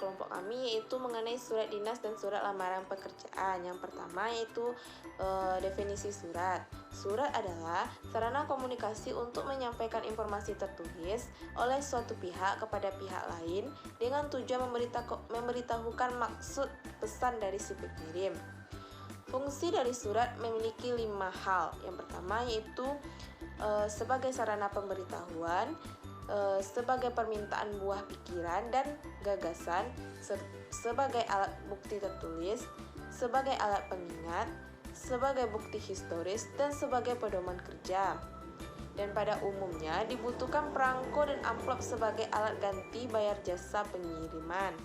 kelompok kami yaitu mengenai surat dinas dan surat lamaran pekerjaan. Yang pertama yaitu definisi surat. Surat adalah sarana komunikasi untuk menyampaikan informasi tertulis oleh suatu pihak kepada pihak lain dengan tujuan memberitahukan maksud pesan dari si pengirim. Fungsi dari surat memiliki 5 hal. Yang pertama yaitu sebagai sarana pemberitahuan, sebagai permintaan buah pikiran dan gagasan, sebagai alat bukti tertulis, sebagai alat pengingat, sebagai bukti historis, dan sebagai pedoman kerja. Dan pada umumnya dibutuhkan perangko dan amplop sebagai alat ganti bayar jasa pengiriman.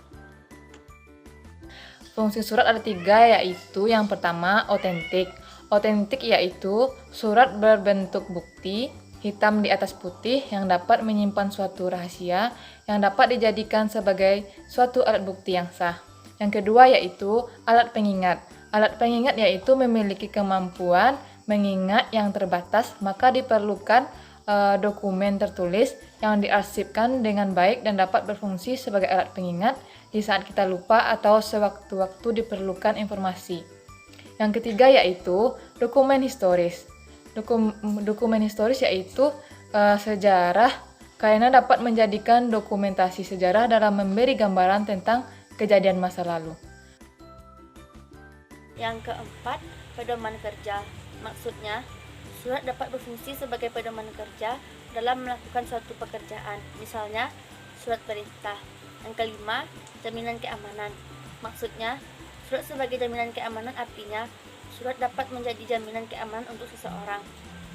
Fungsi surat ada 3, yaitu yang pertama otentik. Otentik yaitu surat berbentuk bukti, hitam di atas putih yang dapat menyimpan suatu rahasia yang dapat dijadikan sebagai suatu alat bukti yang sah. Yang kedua yaitu alat pengingat. Alat pengingat yaitu memiliki kemampuan mengingat yang terbatas, maka diperlukan dokumen tertulis yang diarsipkan dengan baik dan dapat berfungsi sebagai alat pengingat di saat kita lupa atau sewaktu-waktu diperlukan informasi. Yang ketiga yaitu dokumen historis. Dokumen historis yaitu sejarah karena dapat menjadikan dokumentasi sejarah dalam memberi gambaran tentang kejadian masa lalu. Yang keempat, pedoman kerja. Maksudnya, surat dapat berfungsi sebagai pedoman kerja dalam melakukan suatu pekerjaan, misalnya surat perintah. Yang kelima, jaminan keamanan. Maksudnya, surat sebagai jaminan keamanan artinya surat dapat menjadi jaminan keamanan untuk seseorang.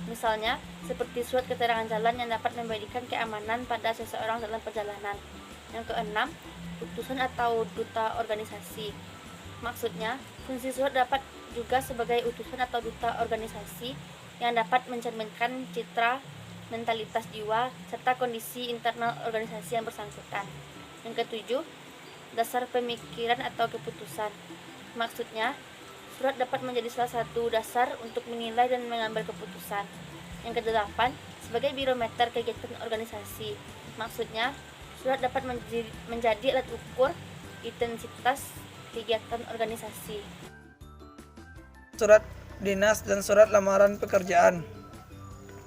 Misalnya, seperti surat keterangan jalan yang dapat memberikan keamanan pada seseorang dalam perjalanan. Yang keenam, utusan atau duta organisasi. Maksudnya, fungsi surat dapat juga sebagai utusan atau duta organisasi yang dapat mencerminkan citra, mentalitas jiwa, serta kondisi internal organisasi yang bersangkutan. Yang ketujuh, dasar pemikiran atau keputusan. Maksudnya, surat dapat menjadi salah satu dasar untuk menilai dan mengambil keputusan. Yang kedelapan, sebagai barometer kegiatan organisasi. Maksudnya, surat dapat menjadi alat ukur intensitas kegiatan organisasi. Surat dinas dan surat lamaran pekerjaan.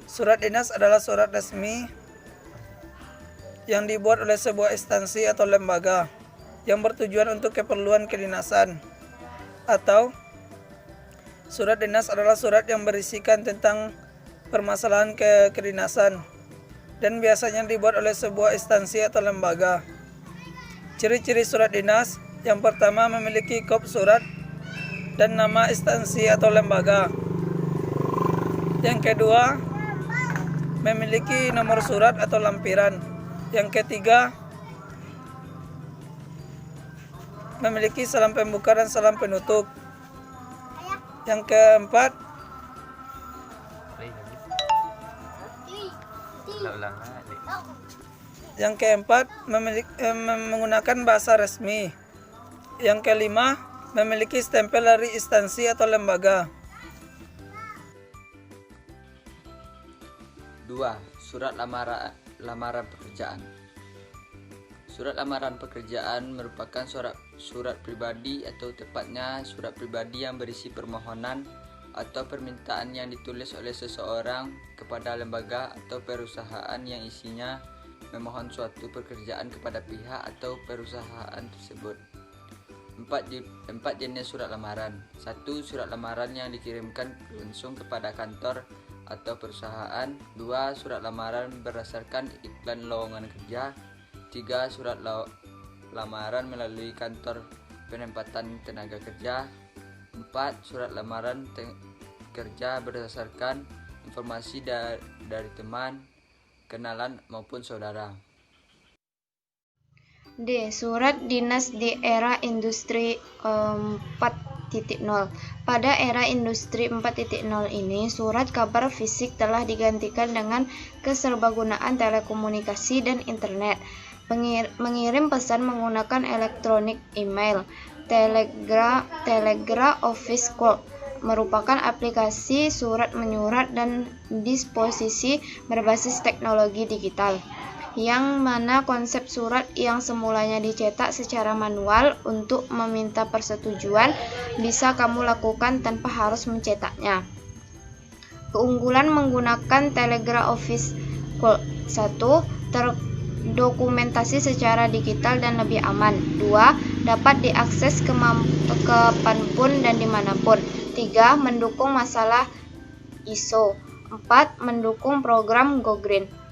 Surat dinas adalah surat resmi yang dibuat oleh sebuah instansi atau lembaga yang bertujuan untuk keperluan kedinasan. Atau surat dinas adalah surat yang berisikan tentang permasalahan kedinasan dan biasanya dibuat oleh sebuah instansi atau lembaga. Ciri-ciri surat dinas: yang pertama, memiliki kop surat dan nama instansi atau lembaga. Yang kedua, memiliki nomor surat atau lampiran. Yang ketiga, memiliki salam pembuka dan salam penutup. Yang keempat, menggunakan bahasa resmi. Yang kelima, memiliki stempel dari instansi atau lembaga. 2. Surat lamaran pekerjaan. Surat lamaran pekerjaan merupakan surat pribadi atau tepatnya surat pribadi yang berisi permohonan atau permintaan yang ditulis oleh seseorang kepada lembaga atau perusahaan yang isinya memohon suatu pekerjaan kepada pihak atau perusahaan tersebut. 4 jenis surat lamaran. 1. Surat lamaran yang dikirimkan langsung kepada kantor atau perusahaan. 2. Surat lamaran berdasarkan iklan lowongan kerja. 3. Surat lamaran melalui kantor penempatan tenaga kerja. 4. Surat lamaran kerja berdasarkan informasi dari teman, kenalan maupun saudara. D. Surat dinas di era industri 4.0. Pada era industri 4.0 ini, surat kabar fisik telah digantikan dengan keserbagunaan telekomunikasi dan internet. Mengirim pesan menggunakan elektronik, email, telegram office call merupakan aplikasi surat menyurat dan disposisi berbasis teknologi digital. yang mana konsep surat yang semulanya dicetak secara manual untuk meminta persetujuan bisa kamu lakukan tanpa harus mencetaknya. Keunggulan menggunakan Telegram Office 1, terdokumentasi secara digital dan lebih aman. 2. Dapat diakses kapanpun dan dimanapun. 3. Mendukung masalah ISO. 4. Mendukung program Go Green.